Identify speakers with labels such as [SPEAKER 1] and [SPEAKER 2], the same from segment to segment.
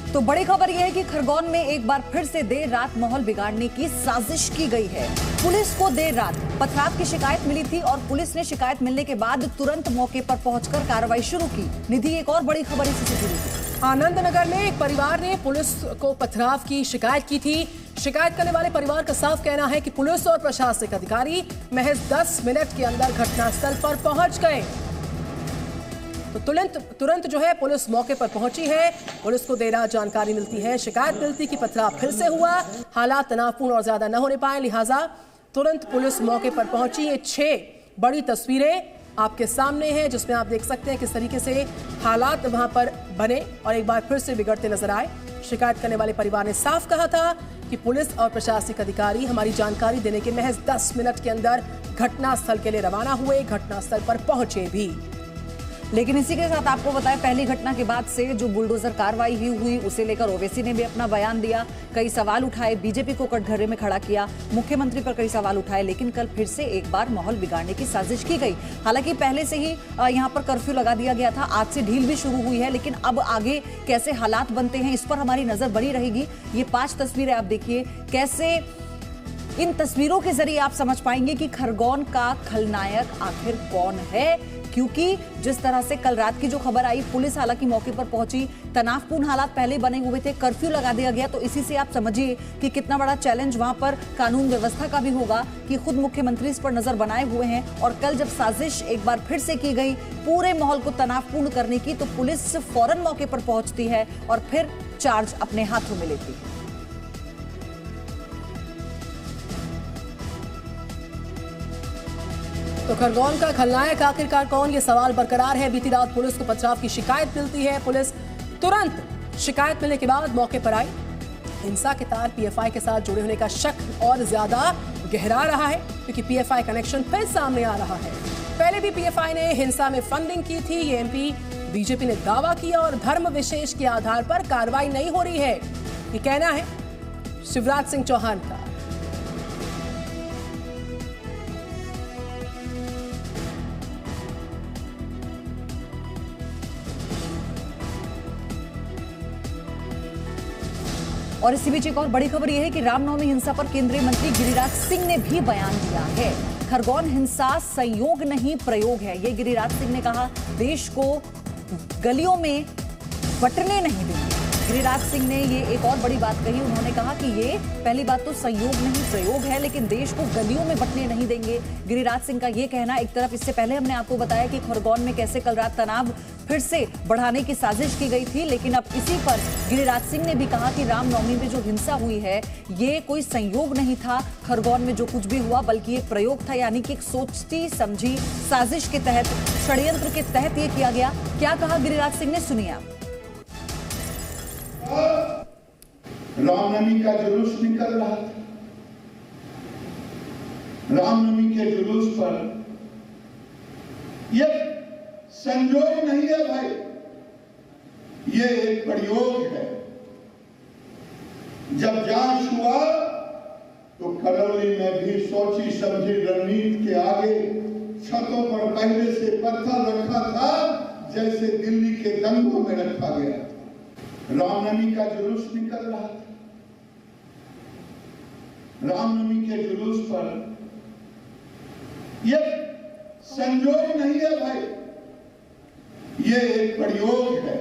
[SPEAKER 1] तो बड़ी खबर यह है कि खरगोन में एक बार फिर से देर रात माहौल बिगाड़ने की साजिश की गई है। पुलिस को देर रात पथराव की शिकायत मिली थी और पुलिस ने शिकायत मिलने के बाद तुरंत मौके पर पहुंचकर कार्रवाई शुरू की। निधि, एक और बड़ी खबर इसी से जुड़ी थी।
[SPEAKER 2] आनंदनगर में एक परिवार ने पुलिस को पथराव की शिकायत की थी। शिकायत करने वाले परिवार का साफ कहना है कि पुलिस और प्रशासनिक अधिकारी महज 10 मिनट के अंदर घटनास्थल पर पहुंच गए। तो तुरंत जो है पुलिस मौके पर पहुंची है। पुलिस को देर रात जानकारी मिलती है, शिकायत मिलती कि पथराव फिर से हुआ, हालात तनावपूर्ण और ज्यादा न होने पाए, लिहाजा तुरंत पुलिस मौके पर पहुंची। ये 6 बड़ी तस्वीरें आपके सामने हैं जिसमें आप देख सकते हैं किस तरीके से हालात वहां पर बने और एक बार फिर से बिगड़ते नजर आए। शिकायत करने वाले परिवार ने साफ कहा था कि पुलिस और प्रशासनिक अधिकारी हमारी जानकारी देने के महज 10 मिनट के अंदर घटनास्थल के लिए रवाना हुए, घटनास्थल पर पहुंचे भी।
[SPEAKER 1] लेकिन इसी के साथ आपको बताएं, पहली घटना के बाद से जो बुलडोजर कार्रवाई हुई उसे लेकर ओवैसी ने भी अपना बयान दिया, कई सवाल उठाए, बीजेपी को कटघरे में खड़ा किया, मुख्यमंत्री पर कई सवाल उठाए। लेकिन कल फिर से एक बार माहौल बिगाड़ने की साजिश की गई। हालांकि पहले से ही यहां पर कर्फ्यू लगा दिया गया था, आज से ढील भी शुरू हुई है, लेकिन अब आगे कैसे हालात बनते हैं इस पर हमारी नजर बनी रहेगी। ये 5 तस्वीरें आप देखिए, कैसे इन तस्वीरों के जरिए आप समझ पाएंगे कि खरगोन का खलनायक आखिर कौन है। क्योंकि जिस तरह से कल रात की जो खबर आई, पुलिस हालांकि मौके पर पहुंची, तनावपूर्ण हालात पहले बने हुए थे, कर्फ्यू लगा दिया गया, तो इसी से आप समझिए कि कितना बड़ा चैलेंज वहां पर कानून व्यवस्था का भी होगा कि खुद मुख्यमंत्री इस पर नजर बनाए हुए हैं। और कल जब साजिश एक बार फिर से की गई पूरे माहौल को तनावपूर्ण करने की, तो पुलिस फौरन मौके पर पहुंचती है और फिर चार्ज अपने हाथों में लेती है।
[SPEAKER 2] तो खरगोन का खलनायक आखिरकार कौन, ये सवाल बरकरार है। बीती रात पुलिस को पथराव की शिकायत मिलती है, पुलिस तुरंत शिकायत मिलने के बाद मौके पर आई। हिंसा के तार पीएफआई के साथ जुड़े होने का शक और ज्यादा गहरा रहा है क्योंकि पीएफआई कनेक्शन फिर सामने आ रहा है। पहले भी पीएफआई ने हिंसा में फंडिंग की थी, ये एमपी बीजेपी ने दावा किया और धर्म विशेष के आधार पर कार्रवाई नहीं हो रही है, ये कहना है शिवराज सिंह चौहान का।
[SPEAKER 1] और इसी बीच एक और बड़ी खबर यह है कि रामनवमी हिंसा पर केंद्रीय मंत्री गिरिराज सिंह ने भी बयान दिया है। खरगोन हिंसा संयोग नहीं प्रयोग है, ये गिरिराज सिंह ने कहा। देश को गलियों में बंटने नहीं देंगे। गिरिराज सिंह ने ये एक और बड़ी बात कही, उन्होंने कहा कि ये पहली बात तो संयोग नहीं प्रयोग है, लेकिन देश को गलियों में बंटने नहीं देंगे। गिरिराज सिंह का ये कहना एक तरफ, इससे पहले हमने आपको बताया कि खरगोन में कैसे कल रात तनाव फिर से बढ़ाने की साजिश की गई थी, लेकिन अब इसी पर गिरिराज सिंह ने भी कहा कि रामनवमी में जो हिंसा हुई है ये कोई संयोग नहीं था, खरगोन में जो कुछ भी हुआ बल्कि ये प्रयोग था, यानी कि एक सोचती समझी साजिश के तहत, षड्यंत्र के तहत ये किया गया। क्या कहा गिरिराज सिंह ने, सुनिए आप।
[SPEAKER 3] रामनवमी का जुलूस निकल रहा था, रामनवमी के जुलूस पर ये संयोग नहीं है भाई, ये एक प्रयोग है। जब जांच हुआ तो करौली में भी सोची समझी रणनीति के आगे छतों पर पहले से पत्थर रखा था जैसे दिल्ली के दंगों में रखा गया। रामनवमी का जुलूस निकल रहा था, रामनवमी के जुलूस पर यह संयोग नहीं है भाई, ये एक प्रयोग है।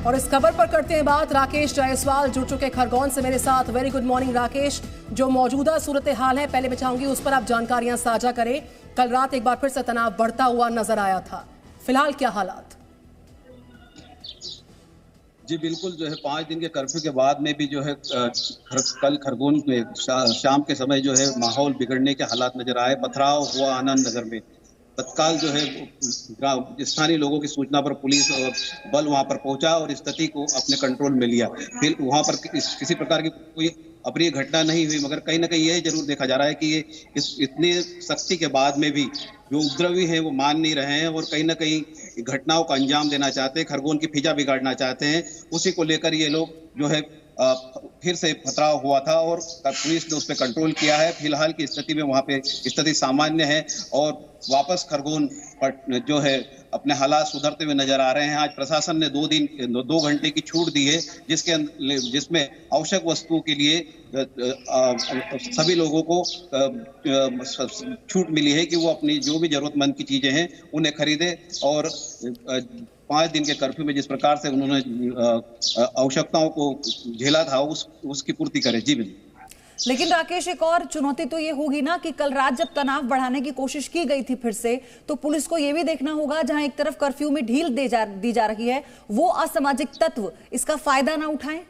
[SPEAKER 2] और इस खबर पर करते हैं बात, राकेश जायसवाल जुड़ चुके खरगोन से मेरे साथ। वेरी गुड मॉर्निंग राकेश, जो मौजूदा सूरत हाल है पहले मैं चाहूंगी उस पर आप जानकारियां साझा करें। कल रात एक बार फिर से तनाव बढ़ता हुआ नजर आया था, फिलहाल क्या हालात?
[SPEAKER 4] जी बिल्कुल, जो है 5 दिन के कर्फ्यू के बाद में भी जो है कल खरगोन में शाम के समय जो है माहौल बिगड़ने के हालात नजर आए। पथराव हुआ आनंदनगर में, तत्काल जो है स्थानीय लोगों की सूचना पर पुलिस और बल वहां पर पहुंचा और स्थिति को अपने कंट्रोल में लिया। फिर वहां पर किसी प्रकार की कोई अप्रिय घटना नहीं हुई, मगर कहीं ना कहीं यह जरूर देखा जा रहा है कि ये इतने सख्ती के बाद में भी जो उपद्रवी हैं वो मान नहीं रहे हैं और कहीं ना कहीं घटनाओं को अंजाम देना चाहते हैं, खरगोन की फिजा बिगाड़ना चाहते हैं। उसी को लेकर ये लोग जो है फिर से पथराव हुआ था और पुलिस ने उस पर कंट्रोल किया है। फिलहाल की स्थिति में वहाँ पे स्थिति सामान्य है और वापस खरगोन पर जो है अपने हालात सुधरते हुए नजर आ रहे हैं। आज प्रशासन ने 2 घंटे की छूट दी है, जिसमें आवश्यक वस्तुओं के लिए सभी लोगों को छूट मिली है कि वो अपनी जो भी जरूरतमंद की चीजें हैं उन्हें खरीदे और 5 दिन के कर्फ्यू में जिस प्रकार से उन्होंने आवश्यकताओं को झेला था उसकी पूर्ति करे। जी बिल्कुल।
[SPEAKER 1] लेकिन राकेश, एक और चुनौती तो ये होगी ना कि कल रात जब तनाव बढ़ाने की कोशिश की गई थी फिर से, तो पुलिस को ये भी देखना होगा जहां एक तरफ कर्फ्यू में ढील दी जा रही है, वो असामाजिक तत्व इसका फायदा ना उठाएं।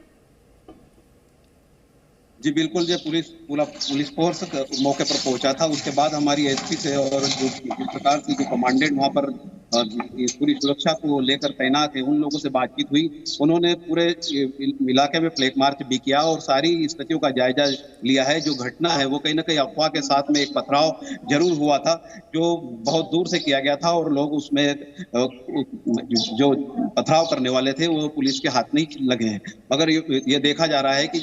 [SPEAKER 4] जी बिल्कुल, जो पुलिस फोर्स मौके पर पहुंचा था, उसके बाद हमारी एसपी से और जो जिस प्रकार से जो कमांडेंट वहां पर पूरी सुरक्षा को लेकर तैनात है उन लोगों से बातचीत हुई। उन्होंने पूरे इलाके में फ्लैग मार्च भी किया और सारी स्थितियों का जायजा लिया है। जो घटना है वो कहीं ना कहीं अफवाह के साथ में एक पथराव जरूर हुआ था जो बहुत दूर से किया गया था और लोग उसमें जो पथराव करने वाले थे वो पुलिस के हाथ नहीं लगे हैं। मगर ये देखा जा रहा है कि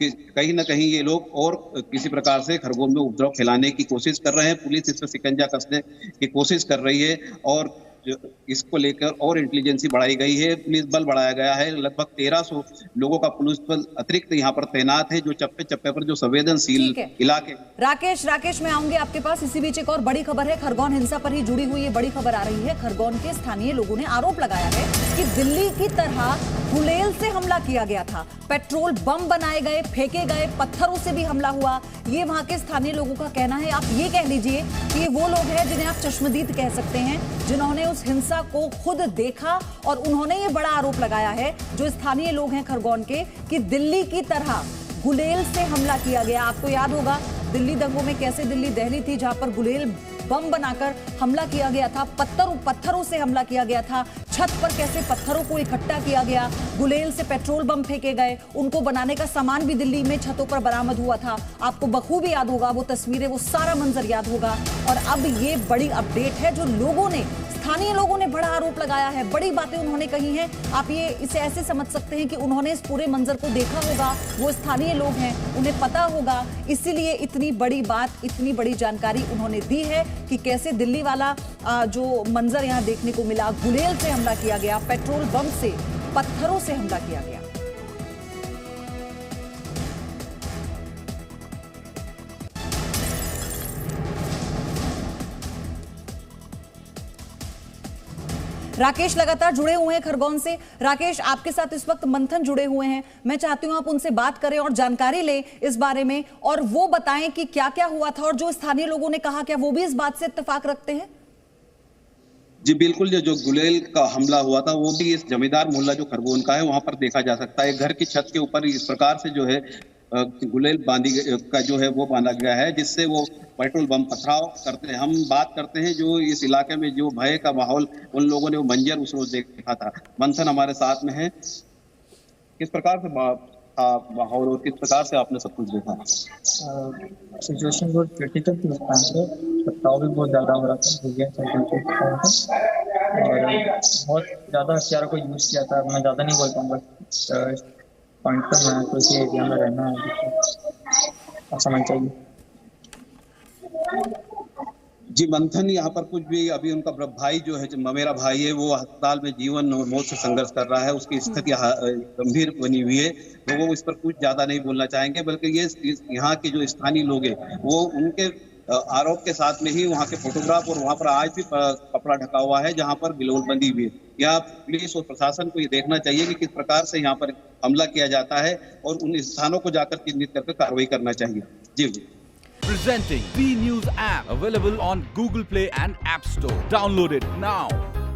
[SPEAKER 4] कहीं ना कहीं ये लोग और किसी प्रकार से खरगोन में उपद्रव फैलाने की कोशिश कर रहे हैं। पुलिस इस पर शिकंजा कसने की कोशिश कर रही है और इसको लेकर और इंटेलिजेंसी बढ़ाई गई है, पुलिस बल बढ़ाया गया है। लगभग 1300 लोगों का पुलिस बल अतिरिक्त यहाँ पर तैनात है जो चप्पे चप्पे पर जो संवेदनशील इलाके।
[SPEAKER 1] राकेश मैं आऊंगी आपके पास। इसी बीच एक और बड़ी खबर है, खरगोन हिंसा पर ही जुड़ी हुई ये बड़ी खबर आ रही है। खरगोन के स्थानीय लोगों ने आरोप लगाया है कि दिल्ली की तरह गुलेल से हमला किया गया था, पेट्रोल बम बनाए गए, फेंके गए, पत्थरों से भी हमला हुआ। ये वहां के स्थानीय लोगों का कहना है। आप ये कह लीजिए कि वो लोग हैं जिन्हें आप चश्मदीद कह सकते हैं, जिन्होंने उस हिंसा को खुद देखा और उन्होंने ये बड़ा आरोप लगाया है जो स्थानीय लोग हैं खरगोन के कि दिल्ली की तरह गुलेल से हमला किया गया। आपको याद होगा दिल्ली दंगों में कैसे दिल्ली दहली थी जहां पर गुलेल बम बनाकर हमला किया गया था, पत्थरों से हमला किया गया था, छत पर कैसे पत्थरों को इकट्ठा किया गया, गुलेल से पेट्रोल बम फेंके गए, उनको बनाने का सामान भी दिल्ली में छतों पर बरामद हुआ था। आपको बखूबी याद होगा वो तस्वीरें, वो सारा मंजर याद होगा। और अब ये बड़ी अपडेट है जो स्थानीय लोगों ने बड़ा आरोप लगाया है, बड़ी बातें उन्होंने कही हैं। आप ये इसे ऐसे समझ सकते हैं कि उन्होंने इस पूरे मंजर को देखा होगा, वो स्थानीय लोग हैं, उन्हें पता होगा, इसीलिए इतनी बड़ी बात, इतनी बड़ी जानकारी उन्होंने दी है कि कैसे दिल्ली वाला जो मंजर यहाँ देखने को मिला, गुलेल से हमला किया गया, पेट्रोल बम से, पत्थरों से हमला किया गया। राकेश लगातार जुड़े हुए हैं खरगोन से। राकेश, आपके साथ इस वक्त मंथन जुड़े हुए हैं, मैं चाहती हूं आप उनसे बात करें और जानकारी लें इस बारे में और वो बताएं कि क्या क्या हुआ था और जो स्थानीय लोगों ने कहा, क्या वो भी इस बात से इत्तेफाक रखते हैं?
[SPEAKER 4] जी बिल्कुल, जो गुलेल का हमला हुआ था वो भी इस जमींदार मोहल्ला जो खरगोन का है वहां पर देखा जा सकता है। घर की छत के ऊपर इस प्रकार से जो है गुलेल का जो है वो बांधा गया है जिससे वो पेट्रोल बम पथराव करते हैं। हम बात करते हैं जो इस इलाके में जो भय का माहौल उन लोगों ने वो मंजर उस रोज देखा था। मंथन हमारे साथ में है, किस प्रकार से माहौल और किस प्रकार से आपने सब कुछ देखा?
[SPEAKER 5] सिचुएशन बहुत क्रिटिकल थी उस टाइम पे, पथराव भी बहुत ज़्यादा हो रहा था और बहुत ज़्यादा हथियारों को यूज़ किया था। मैं ज़्यादा नहीं बोल पाऊँगा, पॉइंट पर मैं तो इसी एरिया में रहना है, समझ चाहिए।
[SPEAKER 4] जी मंथन, यहाँ पर कुछ भी अभी उनका भाई जो है, मेरा भाई है, वो अस्पताल में जीवन और मौत से संघर्ष कर रहा है, उसकी स्थिति गंभीर बनी हुई है, तो वो इस पर कुछ ज्यादा नहीं बोलना चाहेंगे। बल्कि ये यहाँ के जो स्थानीय लोग हैं वो उनके आरोप के साथ में ही वहाँ के फोटोग्राफ और वहाँ पर आज भी कपड़ा ढका हुआ है जहाँ पर गिलोटबंदी हुई है। यहाँ पुलिस और प्रशासन को ये देखना चाहिए कि किस प्रकार से यहाँ पर हमला किया जाता है और उन स्थानों को जाकर चिन्हित करके कार्रवाई करना चाहिए। जी
[SPEAKER 6] Presenting B News app available on Google Play and App Store. Download it now.